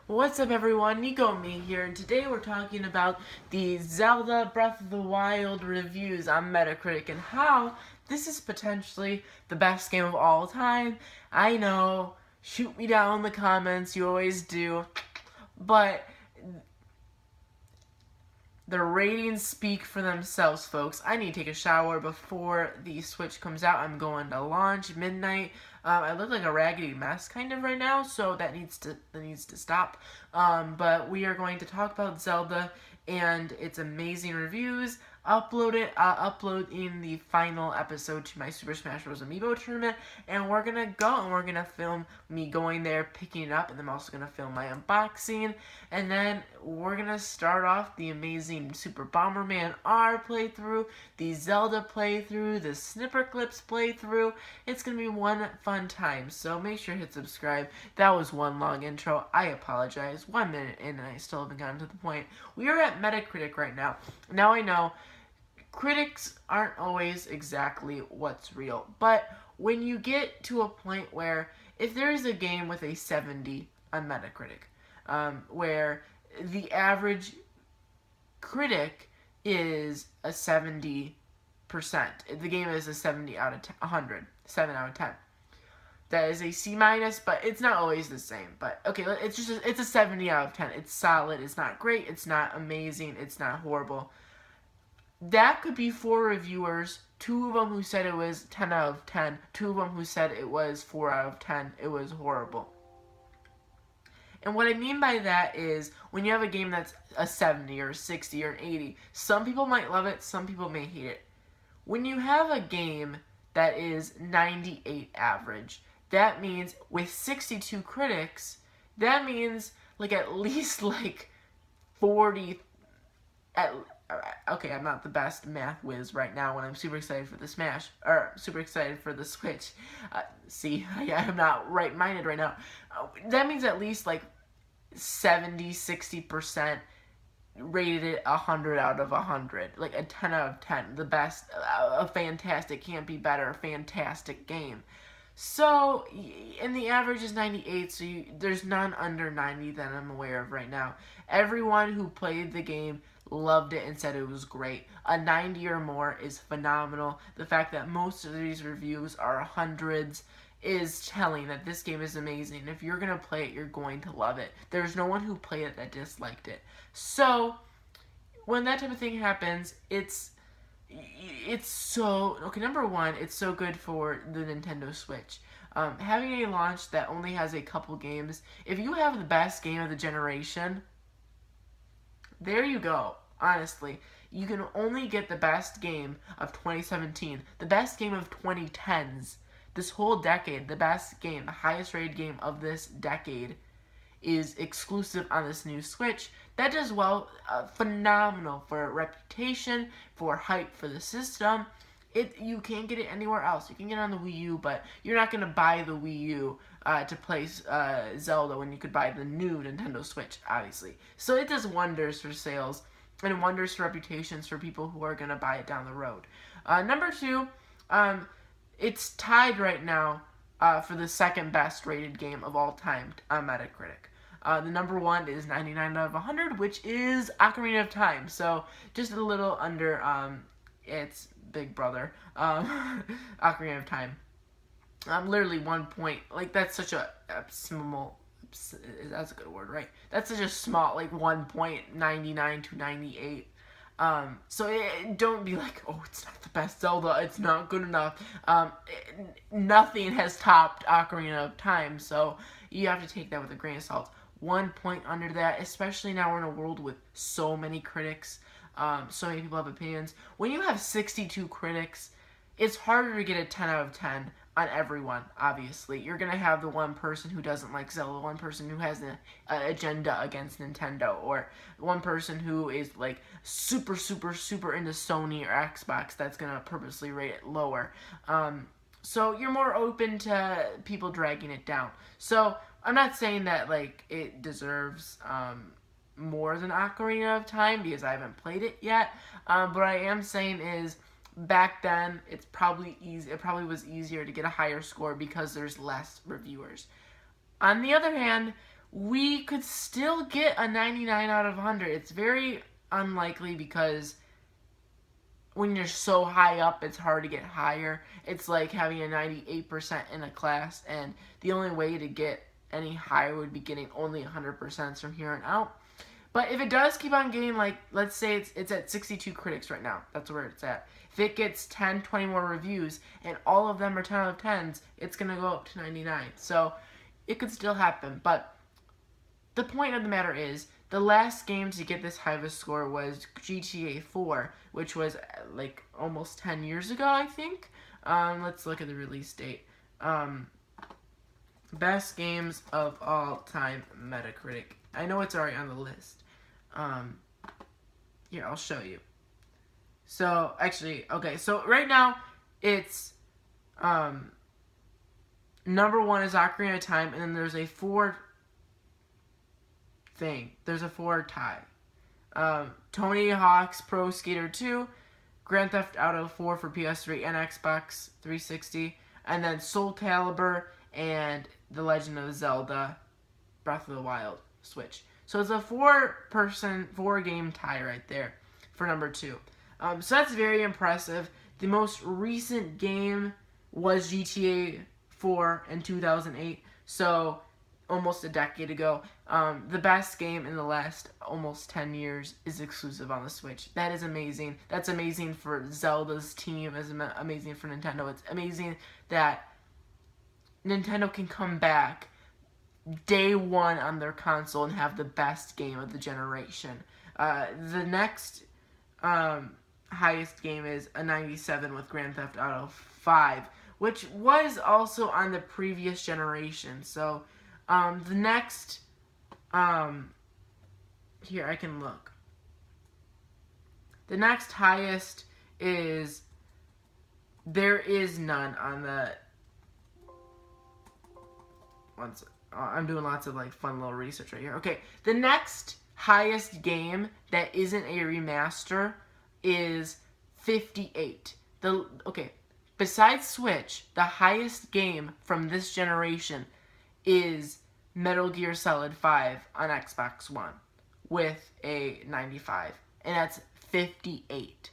What's up everyone, Nico Me here, and today we're talking about the Zelda Breath of the Wild reviews on Metacritic and how this is potentially the best game of all time. I know, shoot me down in the comments, you always do, but the ratings speak for themselves, folks. I need to take a shower before the Switch comes out. I'm going to launch midnight. I look like a raggedy mess kind of right now, so that needs to stop. But we are going to talk about Zelda and its amazing reviews. Uploading the final episode to my Super Smash Bros. Amiibo tournament, and we're gonna go and we're gonna film me going there, picking it up, and I'm also gonna film my unboxing, and then we're gonna start off the amazing Super Bomberman R playthrough, the Zelda playthrough, the Snipper Clips playthrough. It's gonna be one fun time, so make sure to hit subscribe. That was one long intro. I apologize. 1 minute in and I still haven't gotten to the point. We are at Metacritic right now. Now I know critics aren't always exactly what's real, but when you get to a point where if there is a game with a 70 on Metacritic, where the average critic is a 70%, the game is a 70 out of 100, 7 out of 10. That is a C minus, but it's not always the same. But okay, it's a 70 out of 10. It's solid. It's not great. It's not amazing. It's not horrible. That could be 4 reviewers, 2 of them who said it was 10 out of 10, 2 of them who said it was 4 out of 10, it was horrible. And what I mean by that is, when you have a game that's a 70 or a 60 or an 80, some people might love it, some people may hate it. When you have a game that is 98 average, that means with 62 critics, that means at least 40 okay, I'm not the best math whiz right now when I'm super excited for the super excited for the Switch. See, I'm not right-minded right now. That means at least 70, 60% rated it 100 out of 100. Like a 10 out of 10. The best, a fantastic, can't be better, fantastic game. So, and the average is 98, so there's none under 90 that I'm aware of right now. Everyone who played the game loved it and said it was great. A 90 or more is phenomenal. The fact that most of these reviews are hundreds is telling that this game is amazing. If you're going to play it, you're going to love it. There's no one who played it that disliked it. So, when that type of thing happens, it's so, okay, number one, it's so good for the Nintendo Switch. Having a launch that only has a couple games, if you have the best game of the generation, there you go, honestly. You can only get the best game of 2017, the best game of 2010s, this whole decade, the best game, the highest rated game of this decade is exclusive on this new Switch. That does well, phenomenal for reputation, for hype for the system. You can't get it anywhere else. You can get it on the Wii U, but you're not going to buy the Wii U to play Zelda when you could buy the new Nintendo Switch, obviously. So it does wonders for sales and wonders for reputations for people who are going to buy it down the road. Number 2, it's tied right now for the second best rated game of all time on Metacritic. The number 1 is 99 out of 100, which is Ocarina of Time. So just a little under its big brother, Ocarina of Time. Literally 1 point. That's such a small. That's a good word, right? That's such a small, 1.99 to 98. So don't be like, oh, it's not the best Zelda, it's not good enough. Nothing has topped Ocarina of Time, so you have to take that with a grain of salt. 1 point under that, especially now we're in a world with so many critics, so many people have opinions. When you have 62 critics, it's harder to get a 10 out of 10 on everyone, obviously. You're going to have the one person who doesn't like Zelda, one person who has an agenda against Nintendo, or one person who is super, super, super into Sony or Xbox that's going to purposely rate it lower. So you're more open to people dragging it down. So I'm not saying that it deserves more than Ocarina of Time because I haven't played it yet. But what I am saying is back then it probably was easier to get a higher score because there's less reviewers. On the other hand, we could still get a 99 out of 100. It's very unlikely because when you're so high up, it's hard to get higher. It's like having a 98% in a class, and the only way to get any higher would be getting only 100% from here on out. But if it does keep on getting, like, let's say it's at 62 critics right now. That's where it's at. If it gets 10, 20 more reviews, and all of them are 10 out of 10s, it's going to go up to 99. So it could still happen. But the point of the matter is, the last game to get this high of a score was GTA 4, which was, like, almost 10 years ago, I think. Let's look at the release date. Best games of all time, Metacritic. I know it's already on the list. Here, I'll show you. So, actually, okay, so right now, it's, number 1 is Ocarina of Time, and then there's a 4 tie. Tony Hawk's Pro Skater 2, Grand Theft Auto 4 for PS3 and Xbox 360, and then Soul Calibur and The Legend of Zelda Breath of the Wild Switch. So it's a 4-game tie right there for number 2. So that's very impressive. The most recent game was GTA 4 in 2008, so almost a decade ago. The best game in the last almost 10 years is exclusive on the Switch. That is amazing. That's amazing for Zelda's team. It's amazing for Nintendo. It's amazing that Nintendo can come back day one on their console and have the best game of the generation. The next highest game is a 97 with Grand Theft Auto 5, which was also on the previous generation. So the next, here I can look. The next highest is, there is none on the, I'm doing lots of like fun little research right here. Okay, the next highest game that isn't a remaster is 58. Besides Switch, the highest game from this generation is Metal Gear Solid 5 on Xbox One with a 95, and that's 58.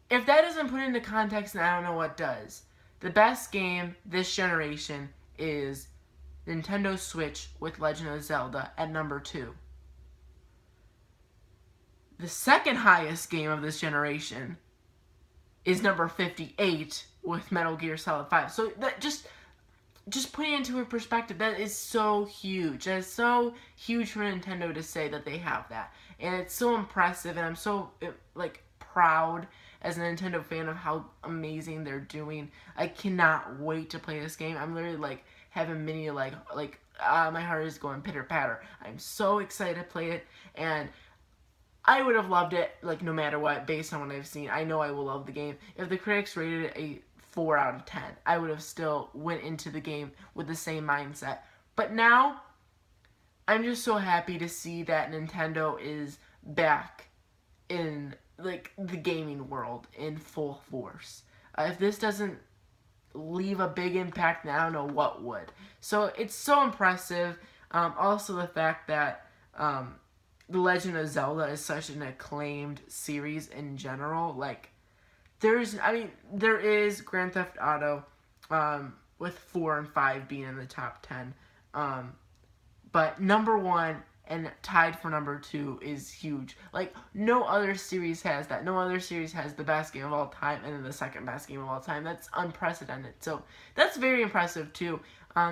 If that doesn't put into context, then I don't know what does. The best game this generation is Nintendo Switch with Legend of Zelda at number 2. The second highest game of this generation is number 58 with Metal Gear Solid 5. So that just putting it into a perspective, that is so huge. That is so huge for Nintendo to say that they have that. And it's so impressive, and I'm so proud as a Nintendo fan of how amazing they're doing. I cannot wait to play this game. I'm literally having mini my heart is going pitter patter. I'm so excited to play it, and I would have loved it no matter what, based on what I've seen. I know I will love the game. If the critics rated it a 4 out of 10, I would have still went into the game with the same mindset. But now, I'm just so happy to see that Nintendo is back in the gaming world in full force. If this doesn't leave a big impact, then I don't know what would. So it's so impressive. Also the fact that The Legend of Zelda is such an acclaimed series in general. There is Grand Theft Auto with 4 and 5 being in the top 10. But number 1 and tied for number 2 is huge. No other series has that. No other series has the best game of all time and then the second best game of all time. That's unprecedented. So that's very impressive too.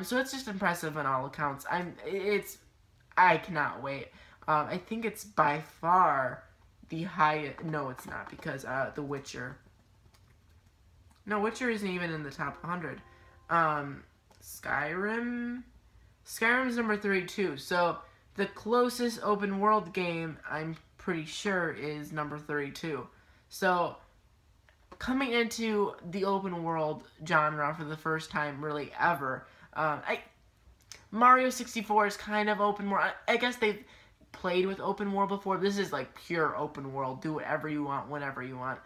So it's just impressive on all accounts. I cannot wait. I think it's by far the highest. No, it's not, because The Witcher. No, Witcher isn't even in the top 100. Skyrim's number 32. So the closest open world game, I'm pretty sure, is number 32. So coming into the open world genre for the first time really ever, Mario 64 is kind of open world. I guess they've played with open world before. This is pure open world. Do whatever you want, whenever you want.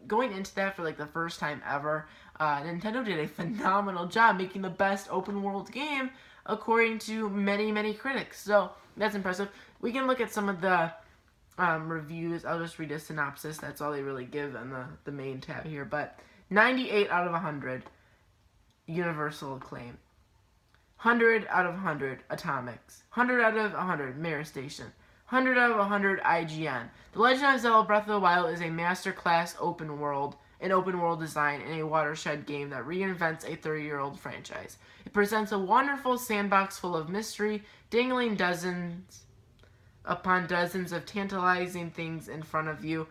Going into that for the first time ever, Nintendo did a phenomenal job making the best open world game according to many critics. So that's impressive. We can look at some of the reviews. I'll just read a synopsis. That's all they really give on the main tab here. But 98 out of 100, universal acclaim. 100 out of 100, Atomics. 100 out of 100, Mirror Station. 100 out of 100, IGN. The Legend of Zelda Breath of the Wild is a masterclass open world design in a watershed game that reinvents a 30-year-old franchise. It presents a wonderful sandbox full of mystery, dangling dozens upon dozens of tantalizing things in front of you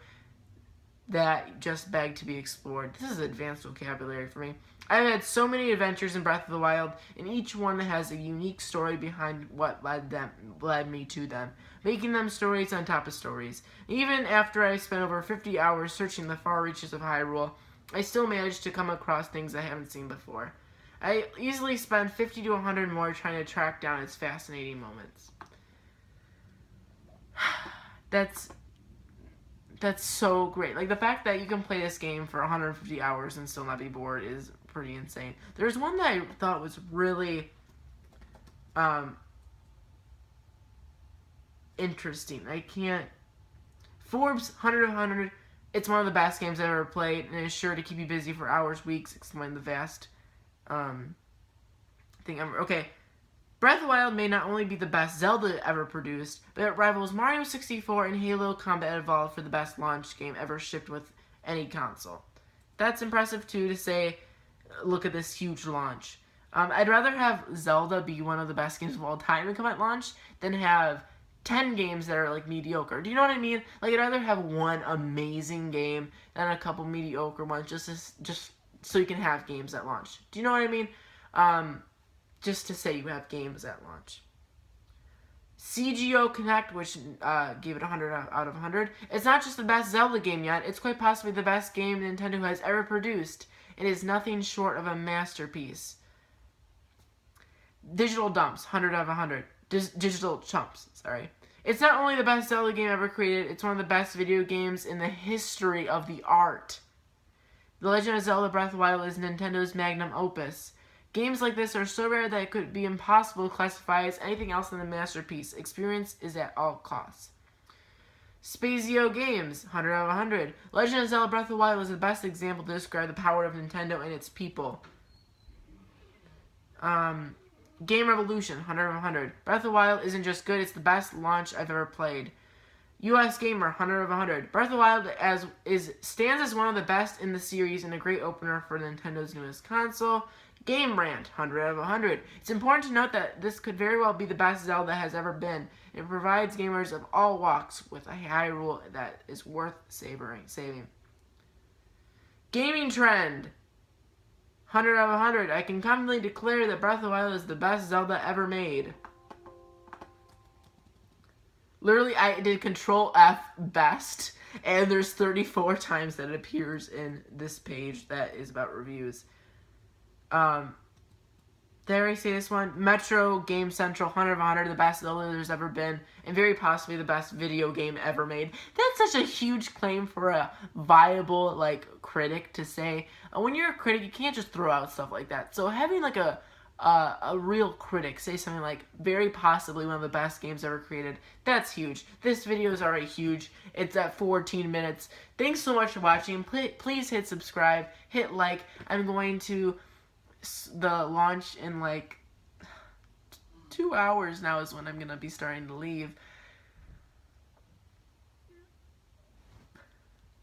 that just beg to be explored. This is advanced vocabulary for me. I've had so many adventures in Breath of the Wild, and each one has a unique story behind what led me to them, making them stories on top of stories. Even after I spent over 50 hours searching the far reaches of Hyrule, I still managed to come across things I haven't seen before. I easily spent 50 to 100 more trying to track down its fascinating moments. That's so great. Like, the fact that you can play this game for 150 hours and still not be bored is pretty insane. There's one that I thought was really interesting. Forbes 100 of 100. It's one of the best games I've ever played, and is sure to keep you busy for hours, weeks, explain the vast thing ever. Okay. Breath of the Wild may not only be the best Zelda ever produced, but it rivals Mario 64 and Halo Combat Evolved for the best launch game ever shipped with any console. That's impressive, too, to say, look at this huge launch. I'd rather have Zelda be one of the best games of all time and come at launch than have 10 games that are, like, mediocre. Do you know what I mean? Like, I'd rather have one amazing game than a couple mediocre ones just so you can have games at launch. Do you know what I mean? Just to say you have games at launch. CGO Connect, which gave it 100 out of 100. It's not just the best Zelda game yet, it's quite possibly the best game Nintendo has ever produced. It is nothing short of a masterpiece. Digital Dumps, 100 out of 100. Digital Chumps, sorry. It's not only the best Zelda game ever created, it's one of the best video games in the history of the art. The Legend of Zelda Breath of the Wild is Nintendo's magnum opus. Games like this are so rare that it could be impossible to classify as anything else than a masterpiece. Experience is at all costs. Spazio Games, 100 out of 100. Legend of Zelda Breath of the Wild is the best example to describe the power of Nintendo and its people. Game Revolution, 100 out of 100. Breath of the Wild isn't just good, it's the best launch I've ever played. US Gamer, 100 out of 100. Breath of the Wild stands as one of the best in the series and a great opener for Nintendo's newest console. Game Rant, 100 out of 100. It's important to note that this could very well be the best Zelda has ever been. It provides gamers of all walks with a Hyrule that is worth saving. Gaming Trend, 100 out of 100. I can confidently declare that Breath of the Wild is the best Zelda ever made. Literally, I did Control F best, and there's 34 times that it appears in this page that is about reviews. Did I say this one? Metro Game Central, 100 of 100, the best Zelda there's ever been, and very possibly the best video game ever made. That's such a huge claim for a viable, like, critic to say. When you're a critic, you can't just throw out stuff like that. So having, like, a real critic say something like, very possibly one of the best games ever created, that's huge. This video is already huge. It's at 14 minutes. Thanks so much for watching. Please hit subscribe, hit like. I'm going to the launch in like 2 hours now is when I'm gonna be starting to leave.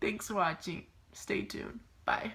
Thanks for watching. Stay tuned. Bye.